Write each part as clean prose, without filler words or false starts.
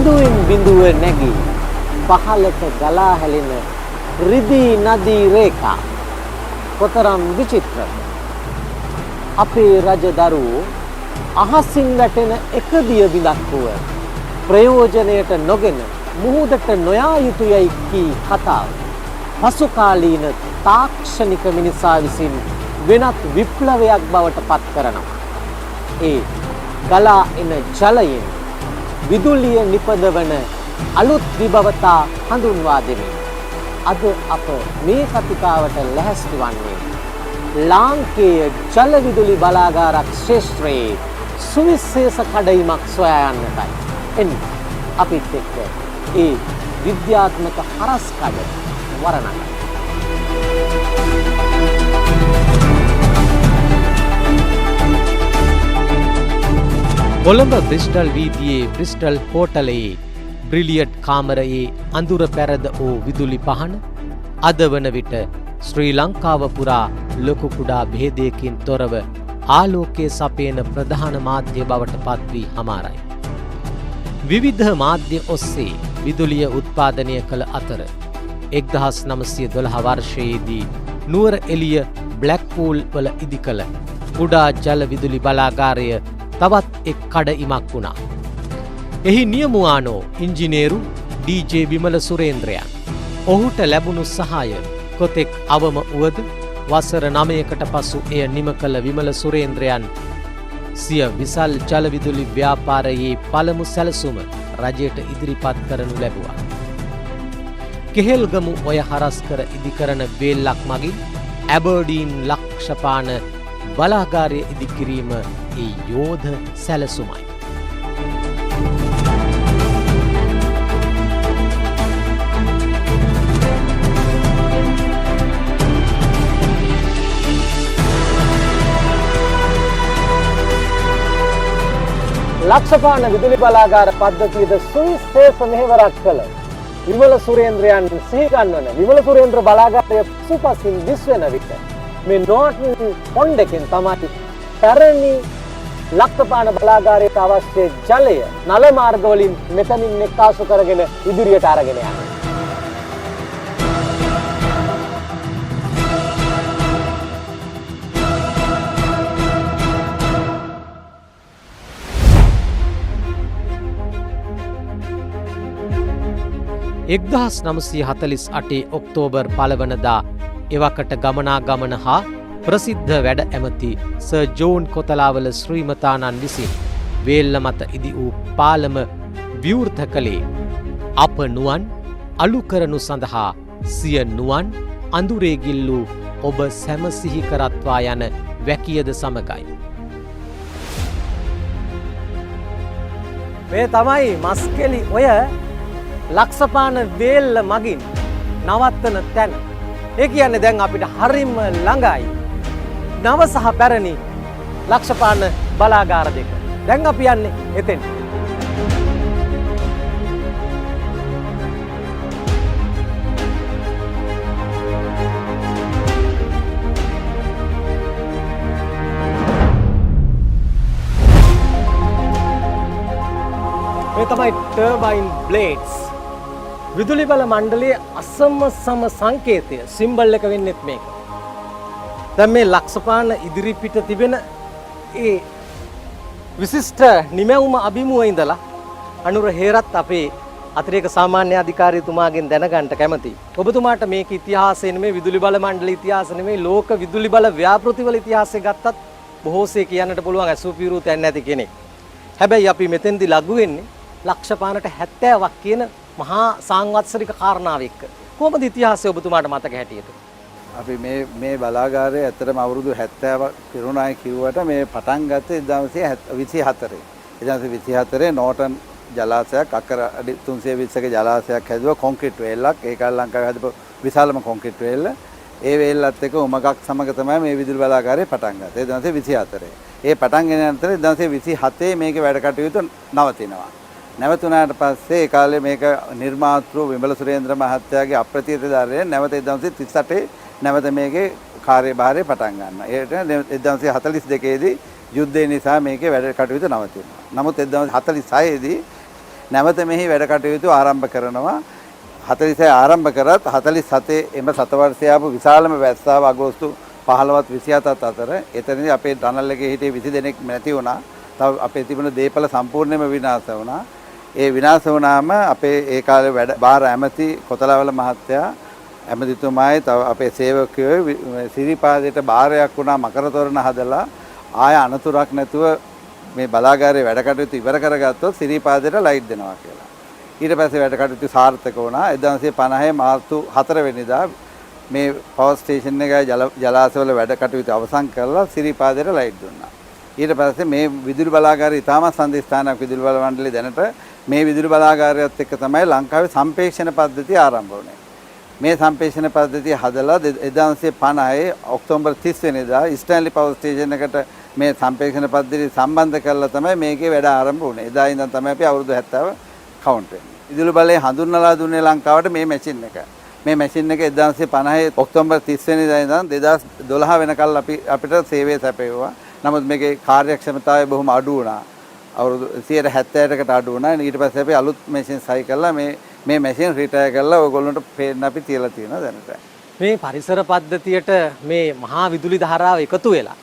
බිඳුවෙන් බිඳුව නැගී පහළට ගලා හැලෙන රිදී නදී රේඛා කොතරම් විචිත්‍රද. අපේ රජදරුවෝ අහසින් වැටෙන එක දිය බිඳක් වූ ප්‍රයෝජනයට නොගෙන මුහුදට නොයා යුතුයයි කී කතාව පසු කාලීන තාක්ෂණික මිනිසා විසින් වෙනත් විප්ලවයක් බවට පත් කරනවා. ඒ ගලා එන ජලයෙන් විදුලිය නිපදවන අලුත් විභවතා හඳුන්වා දෙමින් අද අප මේ කතිකාවට ලැහැස්ති වන්නේ ලාංකේය ජල විදුලි බලාගාරක් ක්ෂේත්‍රයේ සුවිශේෂ කඩයිමක් සොයා යන්නටයි. එන්න අපිත් එක්ක ඒ විද්‍යාත්මක හරස් කඩ වරණගන්න. කොළඹ බ්‍රිස්ටල් වීදියේ බ්‍රිස්ටල් හෝටලයේ බ්‍රිලියට් කාමරයේ අඳුර පැරද වූ විදුලි පහන අද වන විට ශ්‍රී ලංකාව පුරා ලොකු කුඩා භේදයකින් තොරව ආලෝකයේ සපයන ප්‍රධාන මාධ්‍ය බවට පත් වී හමාරයි. විවිධ මාධ්‍ය ඔස්සේ විදුලිය උත්පාදනය කළ අතර 1912 වර්ෂයේදී නුවර එළිය බ්ලැක්පූල් වල ඉදිකළ කුඩා ජල විදුලි බලාගාරය තවත් එක් කඩඉමක් වුණා. එහි නියමුවානෝ ඉංජිනේරු ඩී.ජේ. විමල සුරේන්ද්‍රයන්. ඔහුට ලැබුණු සහාය කොතෙක් අවම වුවද වසර 9කට පසු එය නිම කළ විමල සුරේන්ද්‍රයන් සිය විසල් ජල විදුලි ව්‍යාපාරයේ පළමු සැලසුම රජයට ඉදිරිපත් කරනු ලැබුවා. කෙහෙල්ගමු ඔය හරස්කර ඉදිකරන වේල්ලක් මගින් ඇබර්ඩීන් ලක්ෂපාන බලාගාරය ඉදිකිරීම ඒ යෝධ සැලසුමයි. ලක්ෂපාන විදුලි බලාගාර පද්ධතියද සුවිශේෂ මෙහෙවරක් කළ විමල සුරේන්ද්‍රයන් සිහි ගන්වන විමල සුරේන්ද්‍ර බලාගාරය සුපසින් දිස්වෙන විට මේ නෝටන් පොන්ඩ් එකෙන් තමයි පැරණි ලක්ෂපාන බලාගාරයට අවශ්‍ය ජලය නල මාර්ග වලින් මෙතනින් එක්කාසු කරගෙන ඉදිරියට අරගෙන යනවා. එක්දහස් 948 ඔක්තෝබර් 1 වනදා එවකට ගමනාගමන හා ප්‍රසිද්ධ වැඩ ඇමති සර් ජෝන් කොතලාවල ශ්‍රීමතාණන් විසින් වේල්ල මත ඉදි වූ පාලම විවෘත කළේ අප නුවන් අලු කරනු සඳහා සිය නුවන් අඳුරේ ගිල්ලූ ඔබ සැම සිහි කරත්වා යන වැකියද සමගයි. මේ තමයි මස්කෙලි ඔය ලක්ෂපාන වේල්ල මගින් නවත්තන තැන. ඒ කියන්නේ දැන් අපිට හරිම ළඟයි නව සහ පැරණි ලක්ෂපාන බලාගාර දෙක. දැන් අපි යන්නේ එතෙන්. මේ තමයි ටර්බයින් බ්ලේඩ්ස්. විදුලි බල මණ්ඩලයේ අසම සම සංකේතය සිම්බල් එක වෙන්නෙත් මේක. දැන් මේ ලක්ෂපාන ඉදිරිපිට තිබෙන ඒ විශිෂ්ට නිමැවුම අභිමුව ඉඳලා අනුර හේරත් අපේ අතිරේක සාමාන්‍ය අධිකාරිතුමාගෙන් දැනගන්න කැමතියි. ඔබතුමාට මේක ඉතිහාසය නෙමෙයි විදුලි බල මණ්ඩල ඉතිහාසය නෙමෙයි ලෝක විදුලි බල ව්‍යාපෘතිවල ඉතිහාසය ගත්තත් බොහෝසේ කියන්නට පුළුවන් අසුපිරු තැන් නැති කෙනෙක්. හැබැයි අපි මෙතෙන්දි ලඟු වෙන්නේ ලක්ෂපානට 70ක් කියන මහා සංවත්සරික කාරණාව එක්ක. කොහොමද ඉතිහාසය ඔබතුමාට මතක හැටියට? අපි මේ බලාගාරය ඇත්තටම අවුරුදු 70ක් පිරුණායි කිව්වට මේ පටන් ගත්තේ 1924. 1924 නෝටන් ජලාශයක් අක්කර අඩි 320ක ජලාශයක් හැදුවා කොන්ක්‍රීට් වේල්ලක්. ඒක ලංකාවේ හදපු විශාලම කොන්ක්‍රීට් වේල්ල. ඒ වේල්ලත් එක්ක උමගක් සමග තමයි මේ විදුලි බලාගාරය පටන් ගත්තේ 1924. ඒ පටන් ගෙන අතරේ 1927 මේකේ වැඩ කටයුතු නවතිනවා. නැවතුණාට පස්සේ ඒ කාලේ මේක නිර්මාතෘ විමල සුරේන්ද්‍ර මහත්තයාගේ අප්‍රතිහතධාරයෙන් නැවත 1938 නැවත මේකේ කාර්යභාරය පටන් ගන්නවා. ඒකට 1942 දී යුද්ධය නිසා මේකේ වැඩ කටයුතු නවතිනවා. නමුත් 1946 දී නැවත මෙහි වැඩ කටයුතු ආරම්භ කරනවා. 46 ආරම්භ කරත් 47 එම සතවර්ෂය ආපු විශාලම වැස්සාව අගෝස්තු 15ත් 27ත් අතර එතනදී අපේ ටනල් එකේ හිටිය 20 දෙනෙක් නැති වුණා. තව අපේ තිබුණ දේපල සම්පූර්ණයෙන්ම විනාශ වුණා. ඒ විනාශ වුණාම අපේ ඒ කාලේ වැඩ බාර ඇමති කොතලාවල මහත්තයා ඇමතිතුමායි තව අපේ සේවකයෝ සිරිපාදයට බාරයක් වුණා මකර තොරණ හදලා ආය අනතුරක් නැතුව මේ බලාගාරයේ වැඩ කටයුතු ඉවර කරගත්තොත් සිරිපාදයට ලයිට් දෙනවා කියලා. ඊට පස්සේ වැඩ කටයුතු සාර්ථක වුණා. 1950 මාර්තු 4 වෙනිදා මේ පවර් ස්ටේෂන් එකේ ජලාශවල වැඩ කටයුතු අවසන් කරලා සිරිපාදයට ලයිට් දුන්නා. ඊට පස්සේ මේ විදුලි බලාගාරය ඉතාමත් සන්දිස්ථානයක් විදුලි බල මණ්ඩලය දැනට මේ විදුලි බලාගාරයත් එක්ක තමයි ලංකාවේ සම්පේක්ෂණ පද්ධතිය ආරම්භ වුණේ. මේ සම්පේක්ෂණ පද්ධතිය හදලා 1950 ඔක්තෝබර් 30 වෙනිදා ස්ටැන්ලි පවර් ස්ටේෂන් එකට මේ සම්පේක්ෂණ පද්ධතිය සම්බන්ධ කරලා තමයි මේකේ වැඩ ආරම්භ වුණේ. එදා ඉඳන් තමයි අපි අවුරුදු 70 කවුන්ට් වෙන්නේ. විදුලි බලය හඳුන්වලා දුන්නේ ලංකාවට මේ මැෂින් එක. මේ මැෂින් එක 1950 ඔක්තෝබර් 30 වෙනිදා ඉඳන් 2012 වෙනකල් අපිට සේවය සැපයුවා. නමුත් මේකේ කාර්යක්ෂමතාවය බොහොම අඩු වුණා. අවුරුදු 170කට අඩු වුණා. ඊට පස්සේ අපි අලුත් මැෂින් සයි කරලා මේ මැෂින් රිටයර් කරලා ඔයගොල්ලන්ට පේන්න අපි තියලා තියෙනවා දැනට. මේ පරිසර පද්ධතියට මේ මහා විදුලි ධාරාව එකතු වෙලා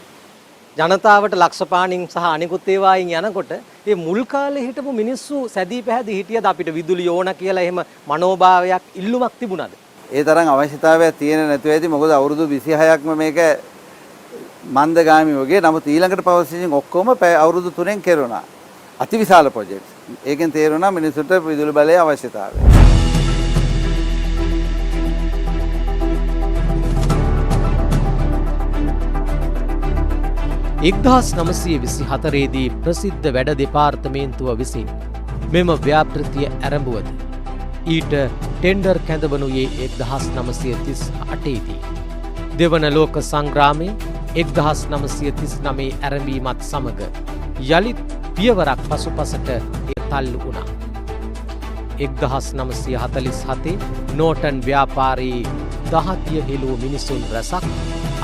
ජනතාවට ලක්ෂපාණින් සහ අනිකුත් ඒවායින් යනකොට මේ මුල් කාලේ හිටපු මිනිස්සු සැදී පැහැදී හිටියද අපිට විදුලි ඕන කියලා එහෙම මනෝභාවයක් ඉල්ලුමක් තිබුණාද? ඒ තරම් අවශ්‍යතාවයක් තියෙන නැතුව ඇති. මොකද අවුරුදු 26ක්ම මේක මන්දගාමී වගේ. නමුත් ඊළඟට පවර් ස්ටේෂන් ඔක්කොම අවුරුදු 3න් කෙරුණා. අතිවිශාල ප්‍රොජෙක්ට්. ඒකෙන් තේරුණා මිනිසුන්ට විදුලි බලයේ අවශ්‍යතාවය. එක්දහස් 924 දී ප්‍රසිද්ධ වැඩ දෙපාර්තමේන්තුව විසින් මෙම ව්‍යාපෘතිය ඇරඹුවද ඊට ටෙන්ඩර් කැඳවනුයේ 1938 දී. දෙවන ලෝක සංග්‍රාමයේ 1939 ඇරඹීමත් සමග යළිත් පියවරක් පසුපසට තල්ලු වුණා. 1947 නෝටන් ව්‍යාපාරයේ දහතිය හෙළූ මිනිසුන් රැසක්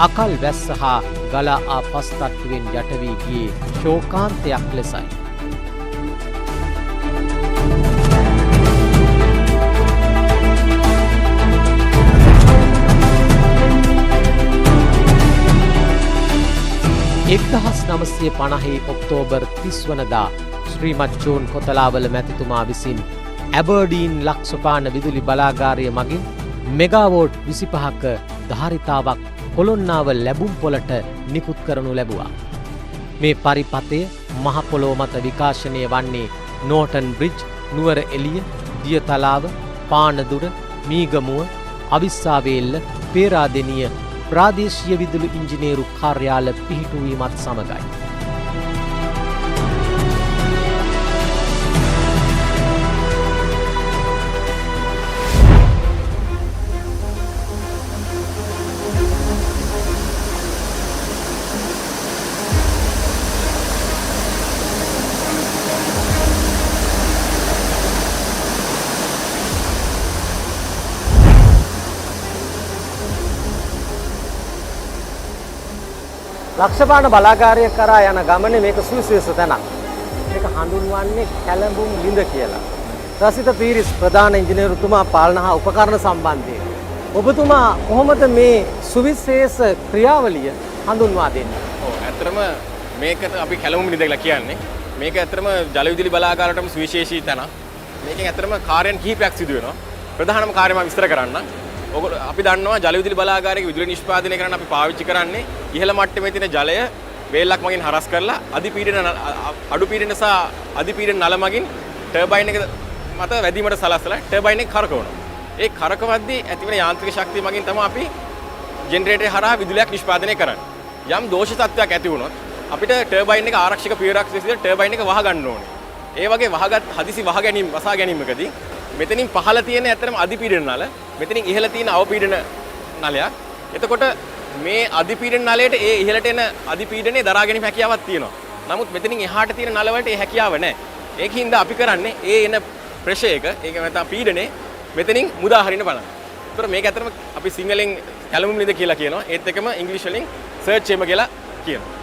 අකල් වැස්ස හා ගලා ආ පස්තට්ටුවෙන් යට වී ගියේ ශෝකාන්තයක් ලෙසයි. එක්දහස් 950 ඔක්තෝබර් 30 වනදා ශ්‍රීමත් ජෝන් කොතලාවල මැතිතුමා විසින් ඇබර්ඩීන් ලක්සපාන විදුලි බලාගාරය මගින් මෙගාවෝට් 25ක ධාරිතාවක් පොළොන්නාව ලැබුම් පොළට නිකුත් කරනු ලැබුවා. මේ පරිපතය මහ පොළොව මත විකාශනය වන්නේ නෝටන් බ්‍රිජ්, නුවර එළිය, දියතලාව, පානදුර, මීගමුව, අවිස්සාවේල්ල, පේරාදෙණිය ප්‍රාදේශීය විදුලි ඉංජිනේරු කාර්යාල පිහිටුවීමත් සමගයි. ලක්ෂපාන බලාගාරය කරා යන ගමනේ මේක සුවිශේෂ තැනක්. මේක හඳුන්වන්නේ කැළඹුම් ලිඳ කියලා. රසිත පීරිස් ප්‍රධාන ඉංජිනේරුතුමා පාලන හා උපකරණ සම්බන්ධයෙන් ඔබතුමා කොහොමද මේ සුවිශේෂ ක්‍රියාවලිය හඳුන්වා දෙන්නේ? ඇත්තටම මේකට අපි කැළඹුම් ලිඳ කියලා කියන්නේ. මේක ඇත්තටම ජල විදුලි බලාගාරයටම සුවිශේෂී තැනක්. මේකෙන් ඇත්තටම කාර්යයන් කිහිපයක් සිදු වෙනවා. ප්‍රධානම කාර්යය මම විස්තර කරන්න. අපි දන්නවා ජල විදුලි බලාගාරයක විදුලි නිෂ්පාදනය කරන්න අපි පාවිච්චි කරන්නේ ඉහළ මට්ටමේ තියෙන ජලය වේලක් මගින් හරස් කරලා අඩු පීඩන සහ අධි පීඩන නල මගින් ටර්බයින් එක මත වැදීමට සලස්සලා ටර්බයින් එක කරකවනවා. ඒ කරකවද්දී ඇතිවන යාන්ත්‍රික ශක්තිය මගින් තමයි අපි ජෙනරේටර් හරහා විදුලියක් නිෂ්පාදනය කරන්නේ. යම් දෝෂ තත්ත්වයක් ඇති වුණොත් අපිට ටර්බයින් එක ආරක්ෂක පියවරක් විදිහට ටර්බයින් එක වහ ගන්න ඕනේ. ඒ වගේ හදිසි වසා ගැනීමකදී මෙතනින් පහළ තියෙන ඇත්තටම අධි පීඩන නල මෙතනින් ඉහළ තියෙන අවපීඩන නලයක්. එතකොට මේ අධි පීඩන නලයට ඒ ඉහළට එන අධි පීඩනේ දරා ගැනීම හැකියාවක් තියෙනවා. නමුත් මෙතනින් එහාට තියෙන නල වලට ඒ හැකියාව නැහැ. ඒකින්ද අපි කරන්නේ ඒ එන ප්‍රෙෂර් එක, ඒක නැත්නම් පීඩනේ මෙතනින් මුදා හරින්න බලන්න. ඒතර මේක ඇත්තටම අපි සිංහලෙන් කැළඹුම් ලිඳ කියලා කියනවා. ඒත් එකම ඉංග්‍රීසි වලින් සර්ච් චේම්බර් කියලා කියනවා.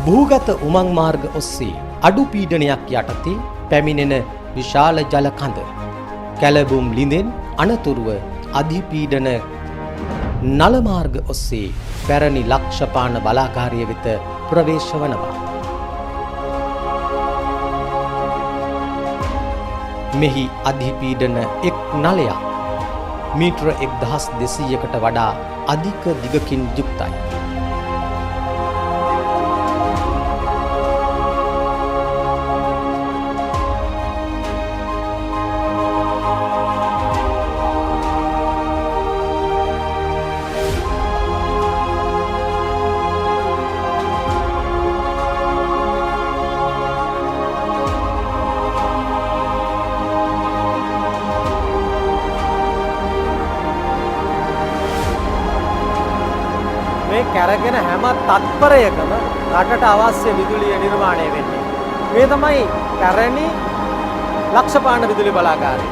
භූගත උමං මාර්ග ඔස්සේ අඩු පීඩනයක් යටතේ පැමිණෙන විශාල ජල කඳ කැලබුම් ලිඳෙන් අනතුරුව අධිපීඩන නල මාර්ග ඔස්සේ පැරණි ලක්ෂපාන බලාගාරය වෙත ප්‍රවේශ වනවා. මෙහි අධිපීඩන එක් නලයක් මීටර 1200කට වඩා අධික දිගකින් යුක්තයි. මේ කැරගෙන හැම තත්පරයකම රටට අවශ්‍ය විදුලිය නිර්මාණය වෙන්නේ. මේ තමයි පැරණි ලක්ෂපාන විදුලි බලාගාරය.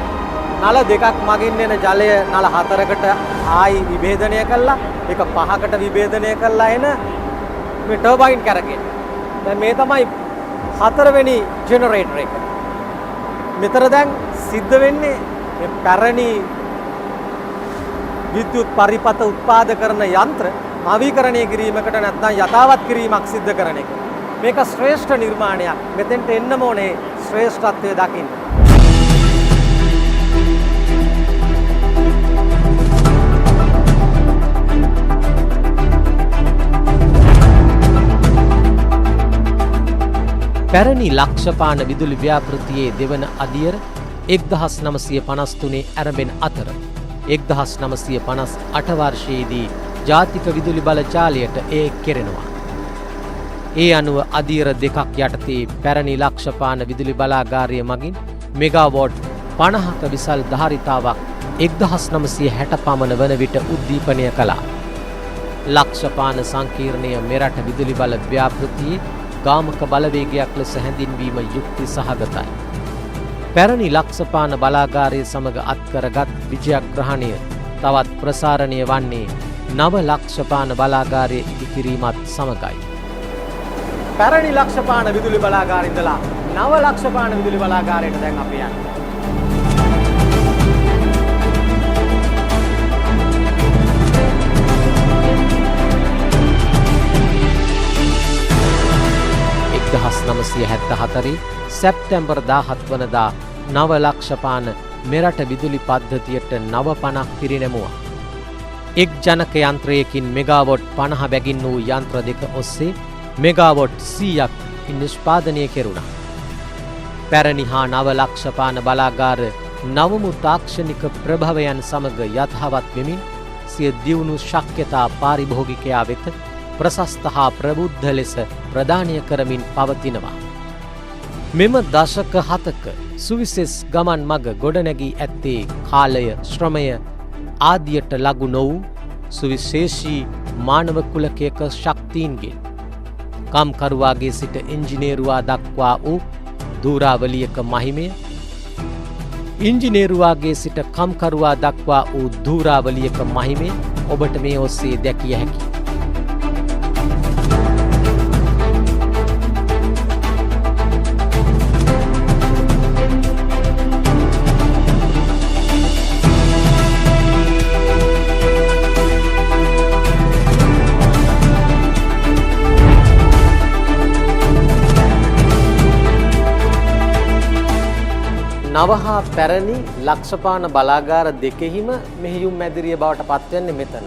නල දෙකක් මගින් එන ජලය නල හතරකට ආයි විභේදනය කළා, ඒක පහකට විභේදනය කළා එන මේ ටර්බයින් කැරකෙන්නේ. දැන් මේ තමයි හතරවෙනි ජෙනරේටර් එක. මෙතන දැන් සිද්ධ වෙන්නේ මේ පැරණි විද්‍යුත් පරිපත උත්පාද කරන යන්ත්‍ර නවීකරණය කිරීමකට නැත්නම් යථාවත් කිරීමක් සිද්ධ කරන එක. මේක ශ්‍රේෂ්ඨ නිර්මාණයක්. මෙතෙන්ට එන්නම ඕනේ ශ්‍රේෂ්ඨත්වය දකින්න. පැරණි ලක්ෂපාන විදුලි ව්‍යාපෘතියේ දෙවන අදියර 1953 ආරම්භෙන අතර 1958 වර්ෂයේදී ජාතික විදුලි බල ජාලයට ඒ කෙරෙනවා. ඒ අනුව අදියර දෙකක් යටතේ පැරණි ලක්ෂපාන විදුලි බලාගාරය මගින් මෙගාවොට් 50ක විසල් ධාරිතාවක් 1960 පමණ වන විට උද්දීපනය කළා. ලක්ෂපාන සංකීර්ණය මෙරට විදුලි බල ව්‍යාපෘතියේ ගාමක බලවේගයක් ලෙස හැඳින්වීම යුක්ති සහගතයි. පැරණි ලක්ෂපාන බලාගාරය සමග අත්කරගත් විජයග්‍රහණය තවත් ප්‍රසාරණය වන්නේ නව ලක්ෂපාන බලාගාරය ඉදිකිරීමත් සමගයි. පැරණි ලක්ෂපාන විදුලි බලාගාරය ඉඳලා නව ලක්ෂපාන විදුලි බලාගාරයට දැන් අපි යන්නේ. සැප්තැම්බර් 17 වනදා නව ලක්ෂපාන මෙරට විදුලි පද්ධතියට නව පණක් පිරිනැමුවා. එක් ජනක යන්ත්‍රයකින් මෙගාවොට් 50 බැගින් වූ යන්ත්‍ර දෙක ඔස්සේ මෙගාවොට් 100ක් නිෂ්පාදනය කෙරුණා. පැරණි හා නව ලක්ෂපාන බලාගාර නවමු තාක්ෂණික ප්‍රභවයන් සමග යථාවත් වෙමින් සිය දියුණු ශක්්‍යතා පාරිභෝගිකයා වෙත ප්‍රශස්ත හා ප්‍රබුද්ධ ලෙස ප්‍රදානය කරමින් පවතිනවා. මෙම දශක 7ක සුවිසෙස් ගමන් මග ගොඩනැගී ඇත්තේ කාලය, ශ්‍රමය ආදියට ලඝු නො වූ සුවිශේෂී මානව කුලකයක ශක්තියින්ගෙන් කම්කරුවාගේ සිට ඉංජිනේරුවා දක්වා වූ ධූරාවලියක මහිමය, ඉංජිනේරුවාගේ සිට කම්කරුවා දක්වා වූ ධූරාවලියක මහිමය ඔබට මේ ඔස්සේ දැකිය හැකියි. නව හා පැරණි ලක්ෂපාන බලාගාර දෙකෙහිම මෙහෙයුම් මැදිරිය බවට පත්වන්නේ මෙතන.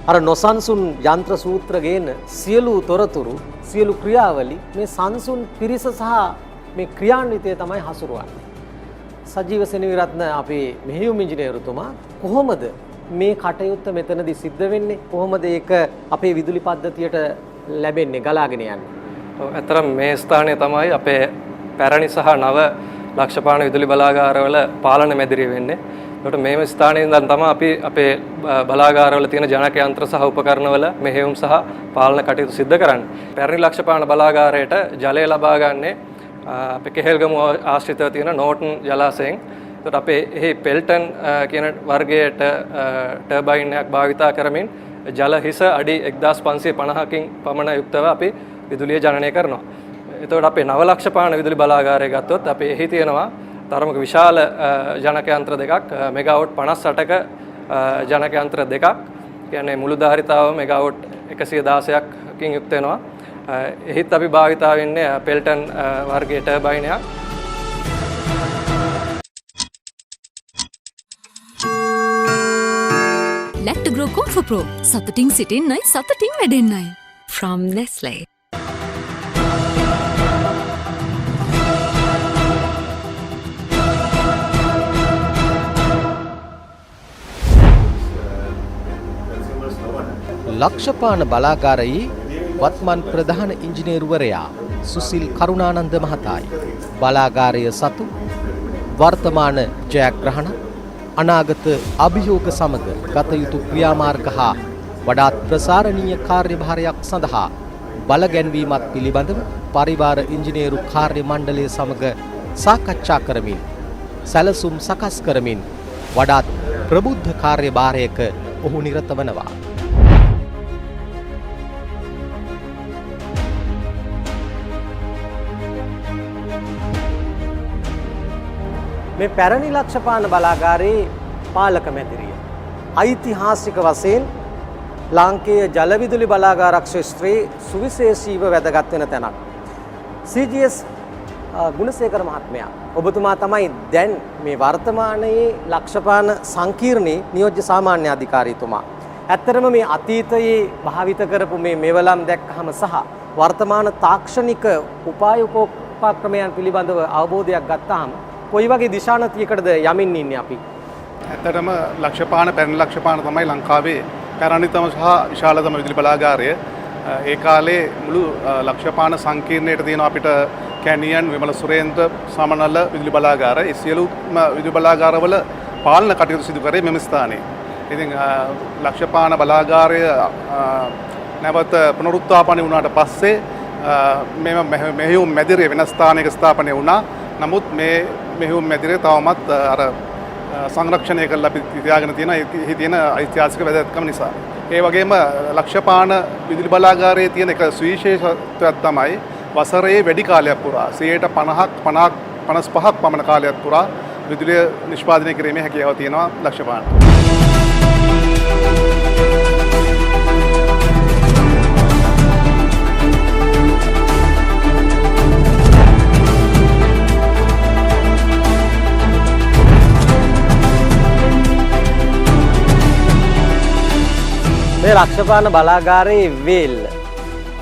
අර නොසන්සුන් යන්ත්‍ර සූත්‍ර ගේන සියලු තොරතුරු, සියලු ක්‍රියාවලි මේ සංසුන් පිරිස සහ මේ ක්‍රියාන්විතය තමයි හසුරුවන්නේ. සජීව සෙනවිරත්න අපේ මෙහෙයුම් ඉංජිනේරුතුමා කොහොමද මේ කටයුත්ත මෙතනදී සිද්ධ වෙන්නේ? කොහොමද ඒක අපේ විදුලි පද්ධතියට ලැබෙන්නේ, ගලාගෙන යන්නේ? ඇත්තටම මේ ස්ථානය තමයි අපේ පැරණි සහ නව ලක්ෂපාන විදුලි බලාගාරවල පාලන මැදිරිය වෙන්නේ. ඒකට මේම ස්ථානයේ ඉඳන් තමයි අපි අපේ බලාගාරවල තියෙන ජනක යන්ත්‍ර සහ උපකරණවල මෙහෙයුම් සහ පාලන කටයුතු සිදු කරන්නේ. පැරණි ලක්ෂපාන බලාගාරයට ජලය ලබා ගන්නේ අපේ කෙහෙල්ගමු ආශ්‍රිතව තියෙන නෝටන් ජලාශයෙන්. ඒකට අපේ එහි පෙල්ටන් කියන වර්ගයට ටර්බයින් එකක් භාවිතා කරමින් ජල හිස අඩි 1550කින් පමණ යුක්තව අපි විදුලිය ජනනය කරනවා. එතකොට අපේ නව ලක්ෂපාන විදුලි බලාගාරය ගත්තොත් අපේ එහි තියෙනවා තරමක විශාල ජනක යන්ත්‍ර දෙකක් මෙගාවොට් 58ක ජනක යන්ත්‍ර දෙකක්. කියන්නේ මුළු ධාරිතාව මෙගාවොට් 116ක්කින් යුක්ත වෙනවා. එහිත් අපි භාවිතා වෙන්නේ පෙල්ටන් වර්ගයේ ටර්බයින් එකක්. Lactogro Comfort Pro සතුටින් සිටින්නයි සතුටින් වැඩෙන්නයි from Nestle. ලක්ෂපාන බලාගාරයේ වත්මන් ප්‍රධාන ඉංජිනේරුවරයා සුසිල් කරුණානන්ද මහතායි බලාගාරය සතු වර්තමාන ජයග්‍රහණ අනාගත අභියෝග සමග ගත යුතු ක්‍රියාමාර්ග හා වඩාත් ප්‍රසාරණීය කාර්යභාරයක් සඳහා බලගැන්වීමත් පිළිබඳව පරිවාර ඉංජිනේරු කාර්ය මණ්ඩලය සමග සාකච්ඡා කරමින් සැලසුම් සකස් කරමින් වඩාත් ප්‍රබුද්ධ කාර්යභාරයක ඔහු නිරත වනවා. මේ පැරණි ලක්ෂපාන බලාගාරයේ පාලක මැදිරිය ඓතිහාසික වශයෙන් ලාංකේය ජල විදුලි බලාගාරක් ශාස්ත්‍රයේ සුවිශේෂීව වැදගත් වෙන තැනක්. CGS ගුණසේකර මහත්මයා ඔබතුමා තමයි දැන් මේ වර්තමානයේ ලක්ෂපාන සංකීර්ණයේ නියෝජ්‍ය සාමාන්‍ය අධිකාරීතුමා. ඇත්තටම මේ අතීතයේ භාවිත කරපු මේ මෙවලම් දැක්කහම සහ වර්තමාන තාක්ෂණික උපායෝපක්‍රමයන් පිළිබඳව අවබෝධයක් ගත්තාම කොයි වගේ දිශානතියකටද යමින් ඉන්නේ අපි? ඇත්තටම ලක්ෂපාන පැරණි ලක්ෂපාන තමයි ලංකාවේ පැරණිතම සහ විශාලතම විදුලි බලාගාරය. ඒ කාලේ මුළු ලක්ෂපාන සංකීර්ණයට තියෙනවා අපිට කැනියන්, විමල සුරේන්ද්‍ර, සමනල විදුලි බලාගාර. ඒ සියලුම විදුලි බලාගාරවල පාලන කටයුතු සිදු කරේ මෙම ස්ථානයේ. ඉතින් ලක්ෂපාන බලාගාරය නැවත පුනරුත්ථාපනය වුණාට පස්සේ මෙහෙයුම් මැදිරිය වෙන ස්ථානයක ස්ථාපනය වුණා. නමුත් මේ මෙහෙයුම් මැදිරිය තවමත් අර සංරක්ෂණය කරලා අපි තියාගෙන තියෙන එහි තියෙන ඓතිහාසික වැදගත්කම නිසා. ඒ වගේම ලක්ෂපාන විදුලි බලාගාරයේ තියෙන එක සුවිශේෂත්වයක් තමයි වසරේ වැඩි කාලයක් පුරා 55ක් පමණ කාලයක් පුරා විදුලිය නිෂ්පාදනය කිරීමේ හැකියාව තියෙනවා ලක්ෂපානට. මේ ලක්ෂපාන බලාගාරයේ වේල්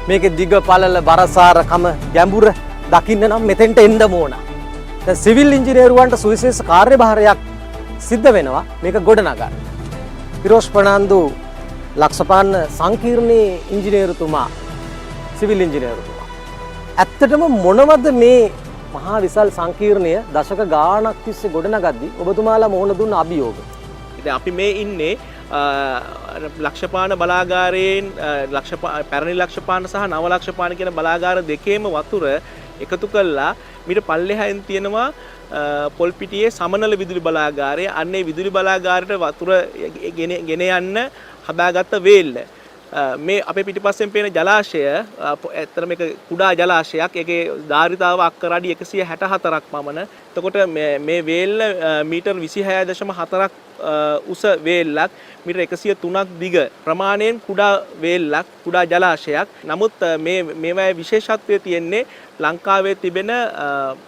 මේකේ දිග පළල බරසාරකම ගැඹුර දකින්න නම් මෙතෙන්ට එන්න ඕන. දැන් සිවිල් ඉංජිනේරුවන්ට සුවිශේෂ කාර්යභාරයක් සිද්ධ වෙනවා මේක ගොඩනගන්න. පිරෝස් ප්‍රනාන්දු ලක්ෂපාන සංකීර්ණයේ ඉංජිනේරුතුමා සිවිල් ඉංජිනේරුතුමා. ඇත්තටම මොනවද මේ මහා විශාල සංකීර්ණය දශක ගාණක් තිස්සේ ගොඩනගද්දී ඔබතුමාලා මොන දුන්න අභියෝග? ඉතින් අපි මේ ඉන්නේ ලක්ෂපාන බලාගාරයෙන් පැරණි ලක්ෂපාන සහ නව ලක්ෂපාන කියන බලාගාර දෙකේම වතුර එකතු කළා මීට පල්ලෙහායින් තියෙනවා පොල්පිටියේ සමනල විදුලි බලාගාරය. අන්නේ විදුලි බලාගාරයට වතුර ගෙන යන්න හදාගත්ත වේල්ල. මේ අපේ පිටිපස්සෙන් පේන ජලාශය ඇත්තට මේක කුඩා ජලාශයක්. ඒකේ ධාරිතාව අක්කර අඩි 164ක් පමණ. එතකොට මේ වේල්ල මීටර් 26.4ක් උස වේල්ලක්, මීටර් 103ක් දිග ප්‍රමාණයෙන් කුඩා වේල්ලක්, කුඩා ජලාශයක්. නමුත් මේවායේ විශේෂත්වය තියෙන්නේ ලංකාවේ තිබෙන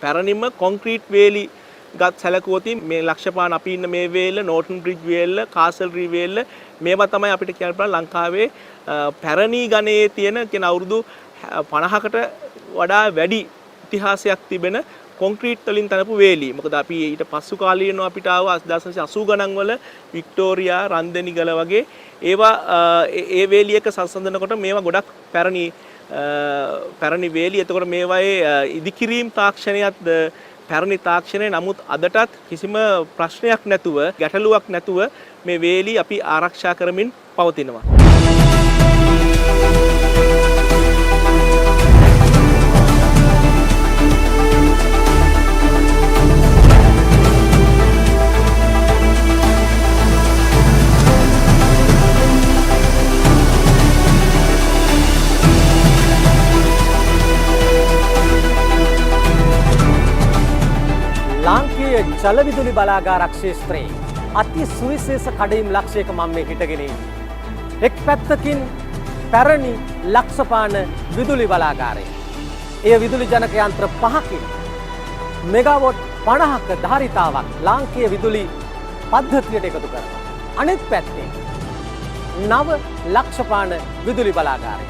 පැරණිම කොන්ක්‍රීට් වේලි ගත් සැලකුවොත් මේ ලක්ෂපාන අපි ඉන්න මේ වේල්ල, නෝටන් බ්‍රිජ් වේල්ල, කාසල් රී වේල්ල මේවා තමයි අපිට කියන්න පුළුවන් ලංකාවේ පැරණි ගණයේ තියෙන අවුරුදු 50කට වඩා වැඩි ඉතිහාසයක් තිබෙන කොන්ක්‍රීට් වලින් තනපු වේලි. මොකද අපි ඊට පසු කාලීනව අපිට ආව 1980 ගණන් වල වික්ටෝරියා, රන්දෙනිගල වගේ ඒවා ඒ වේලි එක සංසන්දනකොට මේවා ගොඩක් පැරණි වේලි. එතකොට මේවායේ ඉදිකිරීම් තාක්ෂණයත් පැරණි තාක්ෂණය. නමුත් අදටත් කිසිම ප්‍රශ්නයක් නැතුව, ගැටලුවක් නැතුව මේ වේලි අපි ආරක්ෂා කරමින් පවතිනවා. ලාංකීය ජල විදුලි බලාගාරක් ක්ෂේත්‍රයේ අති සුවිශේෂ කඩයිම් ලක්ෂයක මම මේ හිටගෙන ඉන්නේ. එක් පැත්තකින් පැරණි ලක්ෂපාන විදුලි බලාගාරය. එය විදුලි ජනක යන්ත්‍ර 5කින් මෙගාවොට් 50ක ධාරිතාවක් ලාංකීය විදුලි පද්ධතියට එකතු කරනවා. අනෙක් පැත්තේ නව ලක්ෂපාන විදුලි බලාගාරය.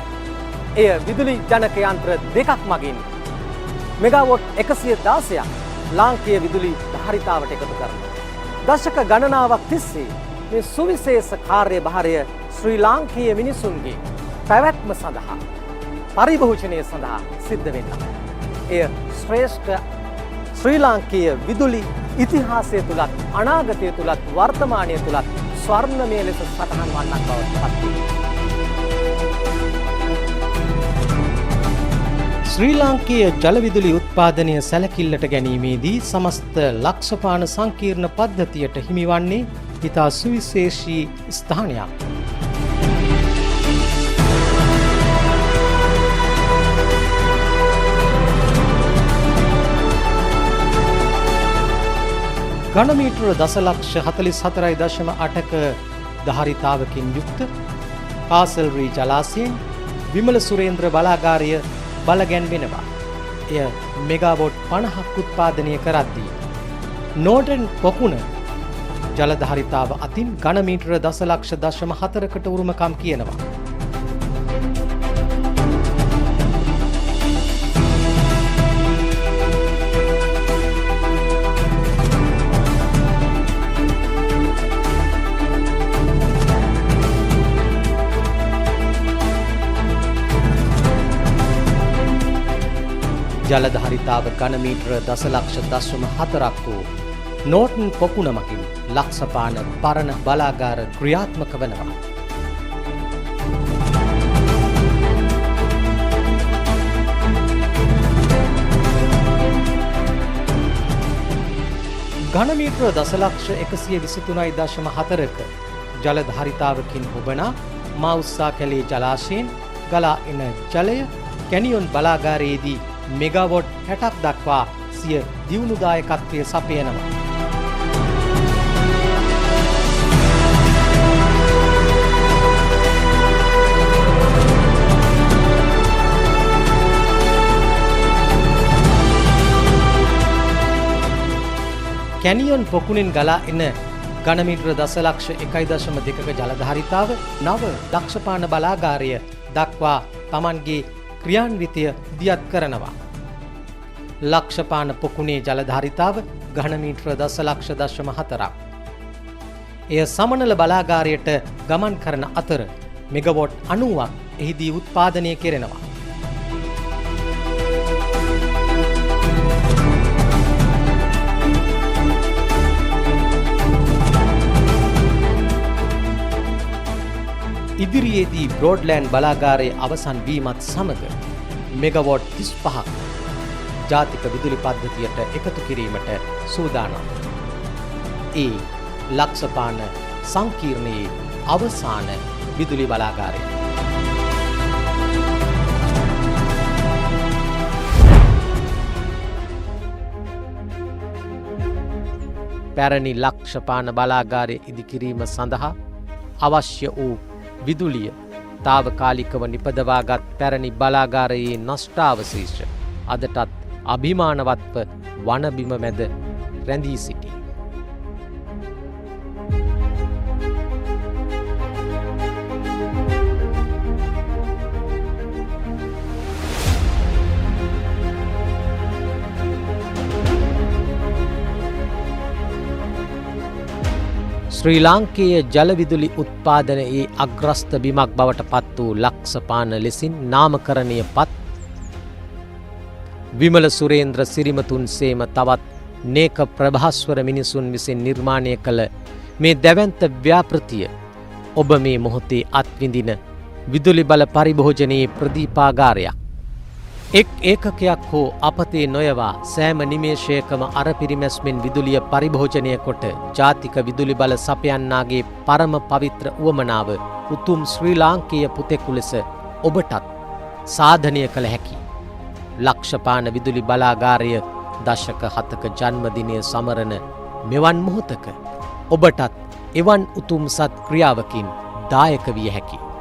එය විදුලි ජනක යන්ත්‍ර 2ක් මගින් මෙගාවොට් 116ක් ලාංකීය විදුලි ධාරිතාවට එකතු කරනවා. දශක ගණනාවක් තිස්සේ මේ සුවිශේෂ කාර්යභාරය ශ්‍රී ලාංකීය මිනිසුන්ගේ පැවැත්ම සඳහා පරිභෝජනය සඳහා සිද්ධ වෙනවා. එය ශ්‍රේෂ්ඨ ශ්‍රී ලාංකීය විදුලි ඉතිහාසය තුලත් අනාගතය තුලත් වර්තමානය තුලත් ස්වර්ණමය ලෙස සටහන් වන්නක් බවට පත් වේ. ශ්‍රී ලාංකීය ජල විදුලි උත්පාදනය සැලකිල්ලට ගැනීමේදී සමස්ත ලක්ෂපාන සංකීර්ණ පද්ධතියට හිමිවන්නේ ඉතා සුවිශේෂී ස්ථානයක්. ඝනමීටර දසලක්ෂ 44.8ක ධාරිතාවකින් යුක්ත කාසල්රී ජලාශයෙන් විමල සුරේන්ද්‍ර බලාගාරය බලගැන්වෙනවා. එය මෙගාවොට් 50ක් උත්පාදනය කරද්දී නෝර්ටන් පොකුණ ජල ධාරිතාව අතින් ඝනමීටර දසලක්ෂ 4කට උරුමකම් කියනවා. ජල ධාරිතාව ඝනමීටර දසලක්ෂ 4ක් වූ නෝර්ටන් පොකුණ මගින් ලක්ෂපාන පරණ බලාගාර ක්‍රියාත්මක වනවා. ඝනමීටර දසලක්ෂ 123.4ක ජල ධාරිතාවකින් හොබනා මාඋස්සා කැලේ ජලාශයෙන් ගලා එන ජලය කැනියොන් බලාගාරයේදී මෙගාවොට් 60ක් දක්වා සිය දියුණුදායකත්වය සපයනවා. කැනියොන් පොකුණෙන් ගලා එන ඝනමීටර දසලක්ෂ 1.2ක ජල ධාරිතාව නව ලක්ෂපාන බලාගාරය දක්වා Tamanගේ ක්‍රියාන්විතය දියත් කරනවා. ලක්ෂපාන පොකුණේ ජල ධාරිතාව ඝනමීටර දසලක්ෂ 4ක්. එය සමනල බලාගාරයට ගමන් කරන අතර මෙගාවොට් 90ක් එහිදී උත්පාදනය කෙරෙනවා. ඉදිරියේදී බ්‍රෝඩ්ලෑන්ඩ් බලාගාරයේ අවසන් වීමත් සමග මෙගාවොට් 35ක් ජාතික විදුලි පද්ධතියට එකතු කිරීමට සූදානම්. ඒ ලක්ෂපාන සංකීර්ණයේ අවසාන විදුලි බලාගාරය. පැරණි ලක්ෂපාන බලාගාරය ඉදිකිරීම සඳහා අවශ්‍ය වූ විදුලිය තාවකාලිකව නිපදවාගත් පැරණි බලාගාරයේ නෂ්ටාවශේෂ අදටත් අභිමානවත්ව වනබිම මැද රැඳී සිටී. ශ්‍රී ලාංකේය ජල විදුලි උත්පාදනයේ අග්‍රස්ත බිමක් බවට පත් වූ ලක්ෂපාන ලෙසින් නාමකරණය පත් විමල සුරේන්ද්‍ර සිරිමතුන් සේම තවත් නේක ප්‍රභාස්වර මිනිසුන් විසින් නිර්මාණය කළ මේ දැවැන්ත ව්‍යාපෘතිය ඔබ මේ මොහොතේ අත්විඳින විදුලි බල පරිභෝජනයේ ප්‍රදීපාගාරයක්. එක් ඒකකයක් හෝ අපතේ නොයවා සෑම නිමේෂයකම අරපිරිමැස්මෙන් විදුලිය පරිභෝජනය කොට ජාතික විදුලි බල සපයන්නාගේ පරම පවිත්‍ර උවමනාව උතුම් ශ්‍රී ලාංකේය පුතෙකු ලෙස ඔබටත් සාධනය කළ හැකි. ලක්ෂපාන විදුලි බලාගාරය දශක 7ක ජන්මදිනය සමරන මෙවන් මොහොතක ඔබටත් එවන් උතුම් සත් ක්‍රියාවකින් දායක විය හැකියි.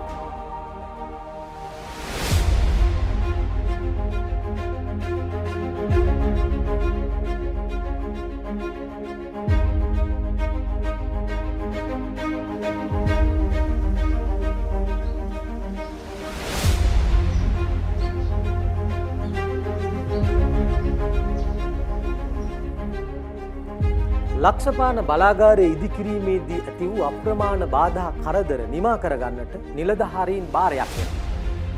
ලක්ෂපාන බලාගාරය ඉදිකිරීමේදී ඇති වූ අප්‍රමාණ බාධා කරදර නිමා කරගන්නට නිලධාරීන් භාරයක් වෙනවා.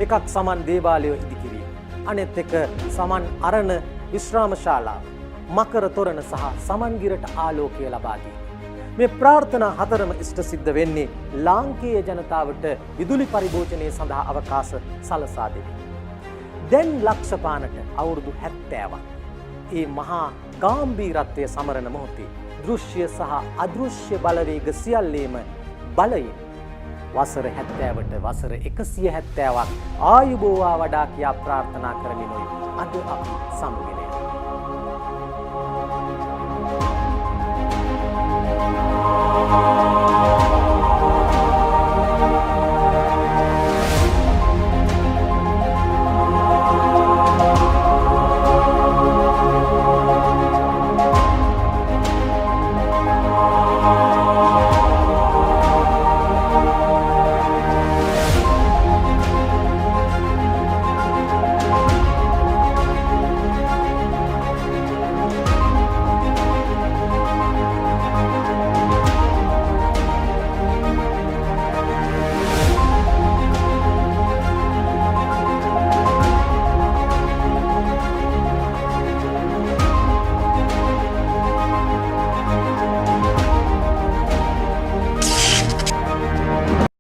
එකක් සමන් දේවාලය ඉදිකිරීම. අනෙත් එක සමන් අරණ විශ්‍රාමශාලාව, මකර තොරණ සහ සමන්ගිරට ආලෝකය ලබා දීම. මේ ප්‍රාර්ථනා හතරම ඉෂ්ට සිද්ධ වෙන්නේ ලාංකේය ජනතාවට විදුලි පරිභෝජනය සඳහා අවකාශ සලසා දෙමින්. දැන් ලක්ෂපානට අවුරුදු 70ක්. ඒ මහා ගාම්භීරත්වය සමරන මොහොතේ දෘශ්‍ය සහ අදෘශ්‍ය බලවේග සියල්ලේම බලයෙන් වසර 70ට වසර 170ක් ආයුබෝවා වඩා කියා ප්‍රාර්ථනා කරමිනුයි අද අපි සමුගන්නේ.